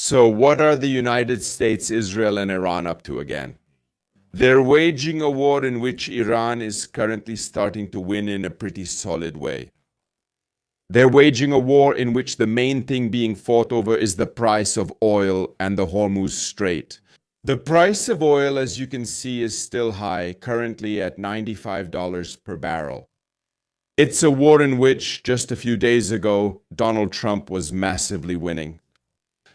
So what are the United States, Israel, and Iran up to again? They're waging a war in which Iran is currently starting to win in a pretty solid way. They're waging a war in which the main thing being fought over is the price of oil and the Hormuz Strait. The price of oil, as you can see, is still high, currently at $95 per barrel. It's a war in which, just a few days ago, Donald Trump was massively winning.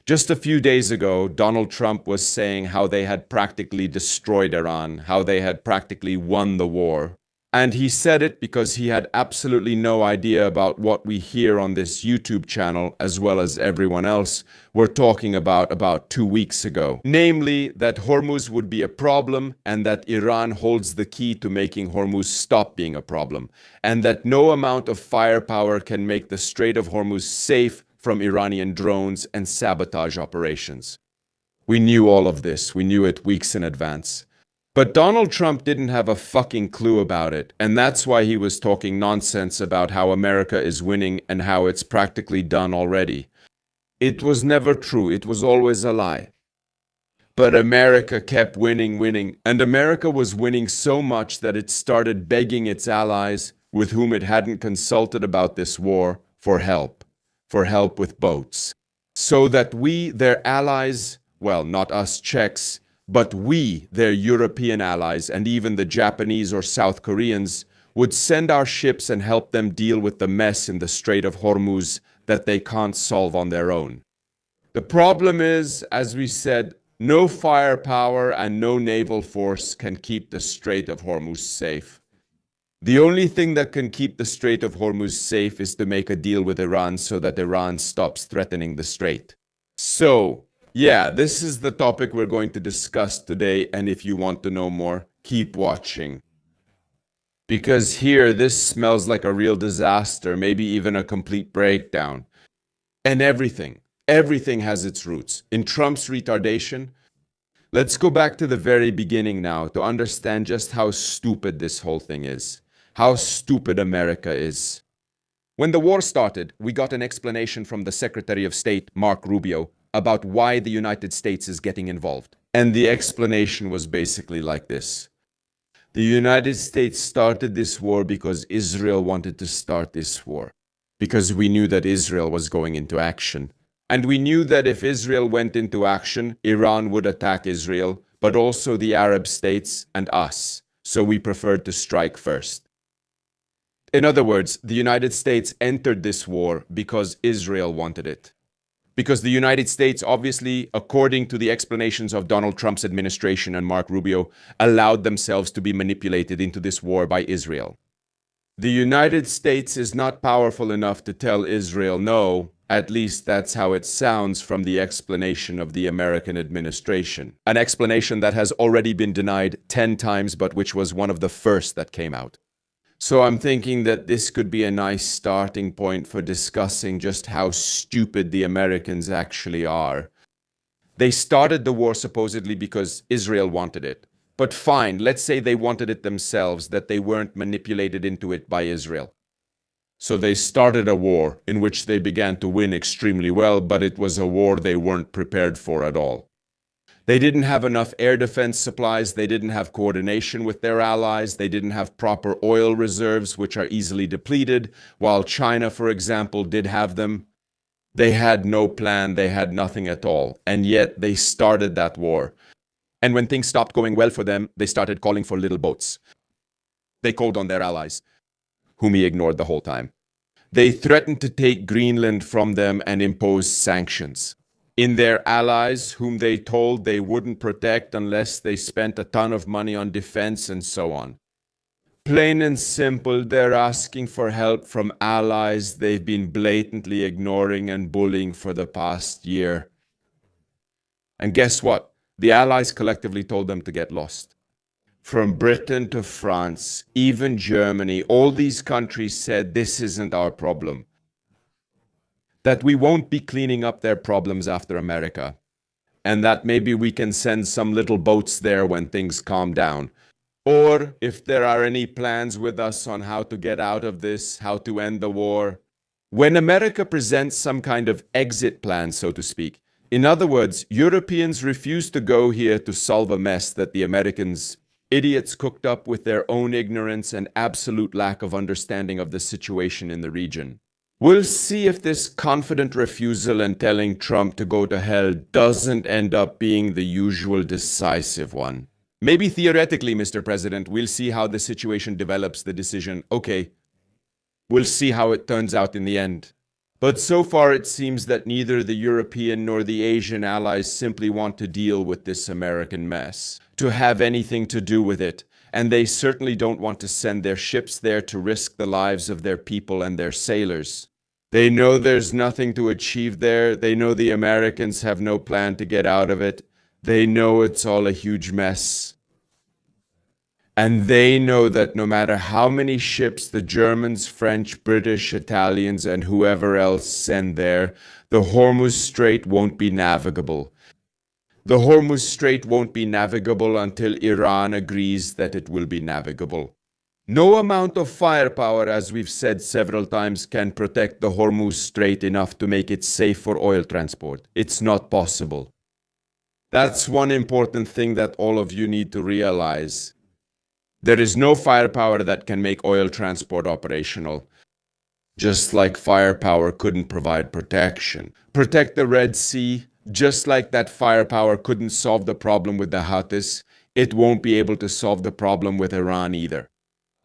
Just a few days ago, Donald Trump was saying how they had practically destroyed Iran, how they had practically won the war. And he said it because he had absolutely no idea about what we here on this YouTube channel, as well as everyone else, were talking about 2 weeks ago. Namely, that Hormuz would be a problem and that Iran holds the key to making Hormuz stop being a problem, and that no amount of firepower can make the Strait of Hormuz safe from Iranian drones and sabotage operations. We knew all of this. We knew it weeks in advance. But Donald Trump didn't have a fucking clue about it, and that's why he was talking nonsense about how America is winning and how it's practically done already. It was never true. It was always a lie. But America kept winning, and America was winning so much that it started begging its allies, with whom it hadn't consulted about this war, for help with boats. So that we, their allies, well, not us Czechs, but we, their European allies, and even the Japanese or South Koreans, would send our ships and help them deal with the mess in the Strait of Hormuz that they can't solve on their own. The problem is, as we said, no firepower and no naval force can keep the Strait of Hormuz safe. The only thing that can keep the Strait of Hormuz safe is to make a deal with Iran so that Iran stops threatening the strait. So, yeah, this is the topic we're going to discuss today, and if you want to know more, keep watching. Because here, this smells like a real disaster, maybe even a complete breakdown. And everything has its roots in Trump's retardation. Let's go back to the very beginning now to understand just how stupid this whole thing is. How stupid America is. When the war started, we got an explanation from the Secretary of State, Mark Rubio, about why the United States is getting involved. And the explanation was basically like this. The United States started this war because Israel wanted to start this war. Because we knew that Israel was going into action. And we knew that if Israel went into action, Iran would attack Israel, but also the Arab states and us. So we preferred to strike first. In other words, the United States entered this war because Israel wanted it. Because the United States, obviously, according to the explanations of Donald Trump's administration and Mark Rubio, allowed themselves to be manipulated into this war by Israel. The United States is not powerful enough to tell Israel no, at least that's how it sounds from the explanation of the American administration. An explanation that has already been denied 10 times, but which was one of the first that came out. So I'm thinking that this could be a nice starting point for discussing just how stupid the Americans actually are. They started the war supposedly because Israel wanted it. But fine, let's say they wanted it themselves, that they weren't manipulated into it by Israel. So they started a war in which they began to win extremely well, but it was a war they weren't prepared for at all. They didn't have enough air defense supplies, they didn't have coordination with their allies, they didn't have proper oil reserves, which are easily depleted, while China, for example, did have them. They had no plan, they had nothing at all, and yet they started that war. And when things stopped going well for them, they started calling for little boats. They called on their allies, whom he ignored the whole time. They threatened to take Greenland from them and impose sanctions. In their allies, whom they told they wouldn't protect unless they spent a ton of money on defense and so on. Plain and simple, they're asking for help from allies they've been blatantly ignoring and bullying for the past year. And guess what? The allies collectively told them to get lost. From Britain to France, even Germany, all these countries said this isn't our problem. That we won't be cleaning up their problems after America, and that maybe we can send some little boats there when things calm down. Or if there are any plans with us on how to get out of this, how to end the war. When America presents some kind of exit plan, so to speak, In other words, Europeans refuse to go here to solve a mess that the Americans, idiots cooked up with their own ignorance and absolute lack of understanding of the situation in the region. We'll see if this confident refusal and telling Trump to go to hell doesn't end up being the usual decisive one. Maybe theoretically, Mr. President, we'll see how the situation develops the decision. Okay, we'll see how it turns out in the end. But so far it seems that neither the European nor the Asian allies simply want to deal with this American mess, to have anything to do with it, and they certainly don't want to send their ships there to risk the lives of their people and their sailors. They know there's nothing to achieve there. They know the Americans have no plan to get out of it. They know it's all a huge mess. And they know that no matter how many ships the Germans, French, British, Italians, and whoever else send there, the Hormuz Strait won't be navigable. The Hormuz Strait won't be navigable until Iran agrees that it will be navigable. No amount of firepower, as we've said several times, can protect the Hormuz Strait enough to make it safe for oil transport. It's not possible. That's one important thing that all of you need to realize. There is no firepower that can make oil transport operational. Just like firepower couldn't provide protection. Protect the Red Sea, just like that firepower couldn't solve the problem with the Houthis, it won't be able to solve the problem with Iran either.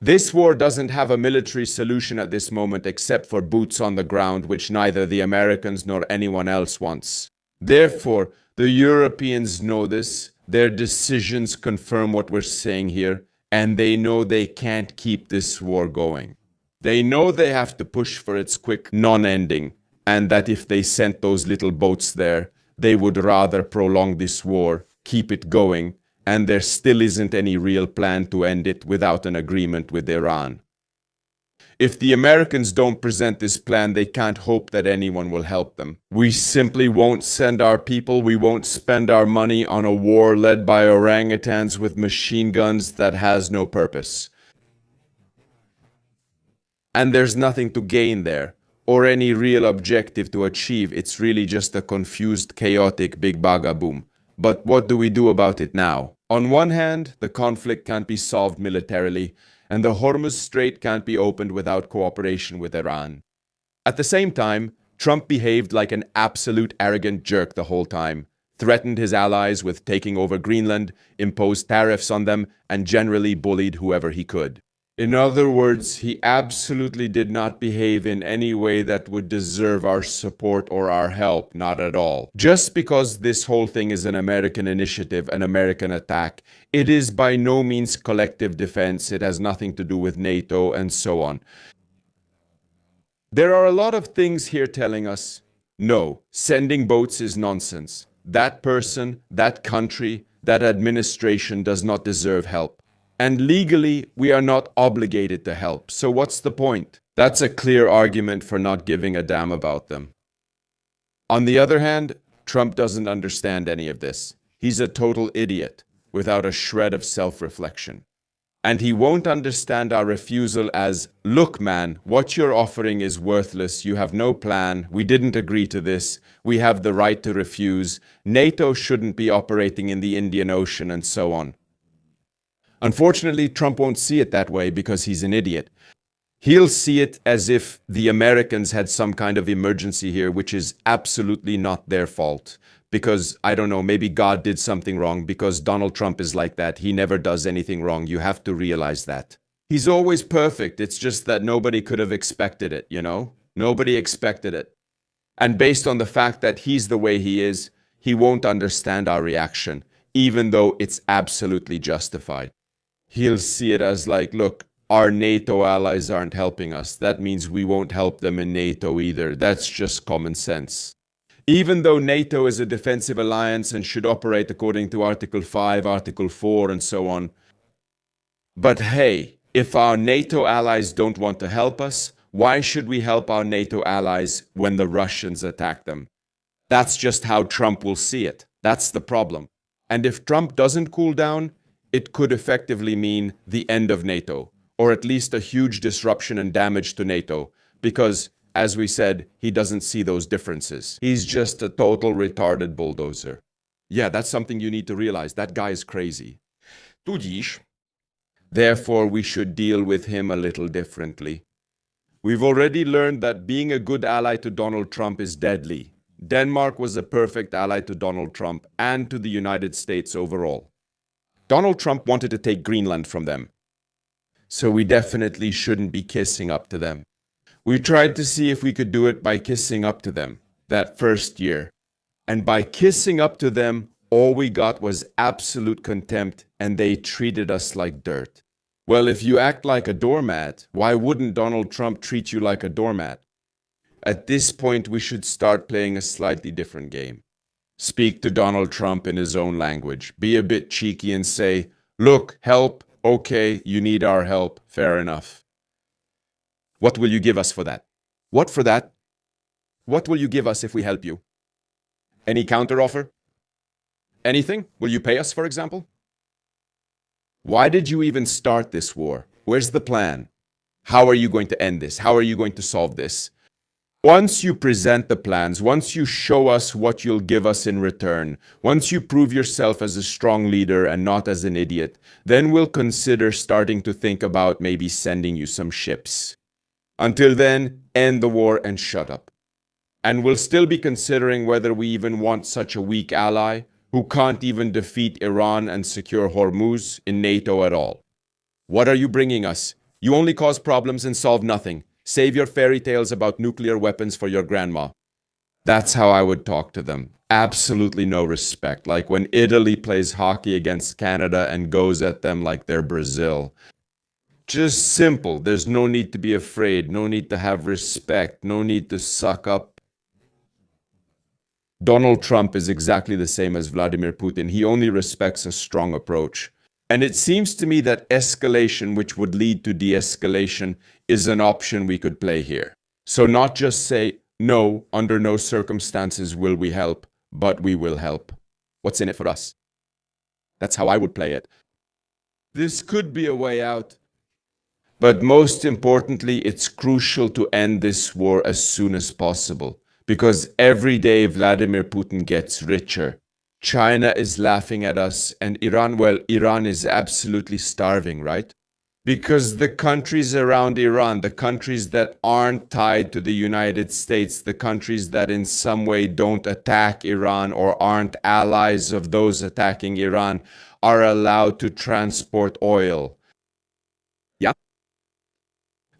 This war doesn't have a military solution at this moment except for boots on the ground, which neither the Americans nor anyone else wants. Therefore, the Europeans know this, their decisions confirm what we're saying here, and they know they can't keep this war going. They know they have to push for its quick non-ending, and that if they sent those little boats there, they would rather prolong this war, keep it going, and there still isn't any real plan to end it without an agreement with Iran. If the Americans don't present this plan, they can't hope that anyone will help them. We simply won't send our people, we won't spend our money on a war led by orangutans with machine guns that has no purpose. And there's nothing to gain there, or any real objective to achieve. It's really just a confused, chaotic big bagaboom. But what do we do about it now? On one hand, the conflict can't be solved militarily, and the Hormuz Strait can't be opened without cooperation with Iran. At the same time, Trump behaved like an absolute arrogant jerk the whole time, threatened his allies with taking over Greenland, imposed tariffs on them, and generally bullied whoever he could. In other words, he absolutely did not behave in any way that would deserve our support or our help, not at all. Just because this whole thing is an American initiative, an American attack, it is by no means collective defense, it has nothing to do with NATO, and so on. There are a lot of things here telling us, no, sending boats is nonsense. That person, that country, that administration does not deserve help. And legally, we are not obligated to help. So what's the point? That's a clear argument for not giving a damn about them. On the other hand, Trump doesn't understand any of this. He's a total idiot, without a shred of self-reflection. And he won't understand our refusal as, look man, what you're offering is worthless, you have no plan, we didn't agree to this, we have the right to refuse, NATO shouldn't be operating in the Indian Ocean, and so on. Unfortunately, Trump won't see it that way because he's an idiot. He'll see it as if the Americans had some kind of emergency here, which is absolutely not their fault. Because, I don't know, maybe God did something wrong, because Donald Trump is like that. He never does anything wrong. You have to realize that. He's always perfect. It's just that nobody could have expected it, you know? Nobody expected it. And based on the fact that he's the way he is, he won't understand our reaction, even though it's absolutely justified. He'll see it as like, look, our NATO allies aren't helping us. That means we won't help them in NATO either. That's just common sense. Even though NATO is a defensive alliance and should operate according to Article 5, Article 4, and so on. But hey, if our NATO allies don't want to help us, why should we help our NATO allies when the Russians attack them? That's just how Trump will see it. That's the problem. And if Trump doesn't cool down, it could effectively mean the end of NATO, or at least a huge disruption and damage to NATO, because as we said, he doesn't see those differences. He's just a total retarded bulldozer. Yeah, that's something you need to realize. That guy is crazy. Tudíž, therefore, we should deal with him a little differently. We've already learned that being a good ally to Donald Trump is deadly. Denmark was a perfect ally to Donald Trump and to the United States overall. Donald Trump wanted to take Greenland from them. So we definitely shouldn't be kissing up to them. We tried to see if we could do it by kissing up to them that first year. And by kissing up to them, all we got was absolute contempt, and they treated us like dirt. Well, if you act like a doormat, why wouldn't Donald Trump treat you like a doormat? At this point, we should start playing a slightly different game. Speak to Donald Trump in his own language. Be a bit cheeky and say, look, help, okay, you need our help, fair enough. What will you give us for that? What for that? What will you give us if we help you? Any counteroffer? Anything? Will you pay us, for example? Why did you even start this war? Where's the plan? How are you going to end this? How are you going to solve this? Once you present the plans, once you show us what you'll give us in return, once you prove yourself as a strong leader and not as an idiot, then we'll consider starting to think about maybe sending you some ships. Until then, end the war and shut up. And we'll still be considering whether we even want such a weak ally who can't even defeat Iran and secure Hormuz in NATO at all. What are you bringing us? You only cause problems and solve nothing. Save your fairy tales about nuclear weapons for your grandma. That's how I would talk to them. Absolutely no respect. Like when Italy plays hockey against Canada and goes at them like they're Brazil. Just simple. There's no need to be afraid. No need to have respect. No need to suck up. Donald Trump is exactly the same as Vladimir Putin. He only respects a strong approach. And it seems to me that escalation, which would lead to de-escalation, is an option we could play here. So not just say, no, under no circumstances will we help, but we will help. What's in it for us? That's how I would play it. This could be a way out. But most importantly, it's crucial to end this war as soon as possible. Because every day Vladimir Putin gets richer. China is laughing at us, and Iran is absolutely starving, right? Because the countries around Iran, the countries that aren't tied to the United States, the countries that in some way don't attack Iran or aren't allies of those attacking Iran, are allowed to transport oil. Yeah?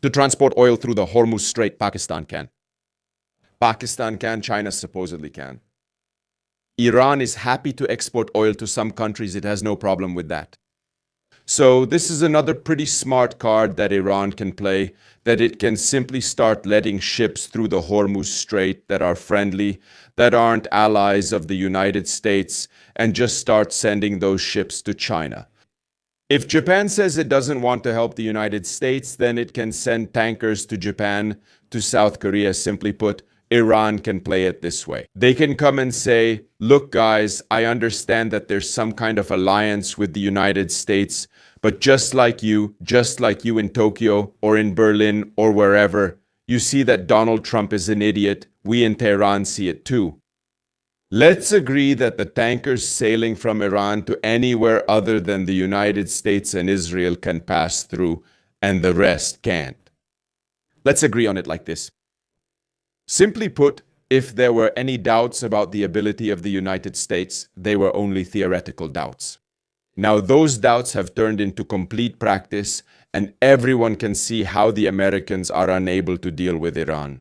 To transport oil through the Hormuz Strait, Pakistan can. Pakistan can, China supposedly can. Iran is happy to export oil to some countries. It has no problem with that. So this is another pretty smart card that Iran can play, that it can simply start letting ships through the Hormuz Strait that are friendly, that aren't allies of the United States, and just start sending those ships to China. If Japan says it doesn't want to help the United States, then it can send tankers to Japan, to South Korea, simply put. Iran can play it this way. They can come and say, look guys, I understand that there's some kind of alliance with the United States, but just like you in Tokyo or in Berlin or wherever, you see that Donald Trump is an idiot. We in Tehran see it too. Let's agree that the tankers sailing from Iran to anywhere other than the United States and Israel can pass through, and the rest can't. Let's agree on it like this. Simply put, if there were any doubts about the ability of the United States, they were only theoretical doubts. Now those doubts have turned into complete practice, and everyone can see how the Americans are unable to deal with Iran.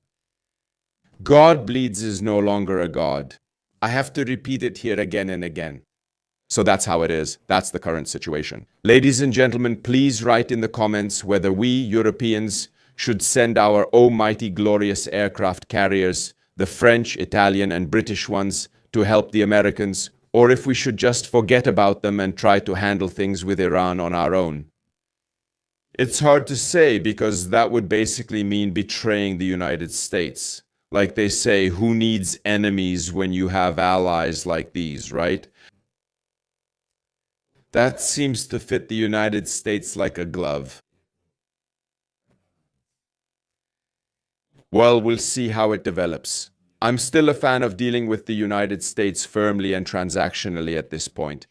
God bleeds is no longer a god. I have to repeat it here again and again. So that's how it is. That's the current situation. Ladies and gentlemen, please write in the comments whether we, Europeans, should send our almighty glorious aircraft carriers, the French, Italian, and British ones, to help the Americans, or if we should just forget about them and try to handle things with Iran on our own. It's hard to say because that would basically mean betraying the United States. Like they say, who needs enemies when you have allies like these, right? That seems to fit the United States like a glove. Well, we'll see how it develops. I'm still a fan of dealing with the United States firmly and transactionally at this point.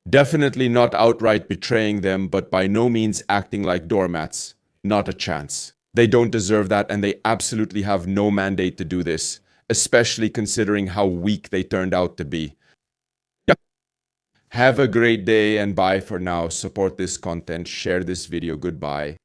Definitely not outright betraying them, but by no means acting like doormats. Not a chance. They don't deserve that, and they absolutely have no mandate to do this, especially considering how weak they turned out to be. Have a great day and bye for now. Support this content, share this video. Goodbye.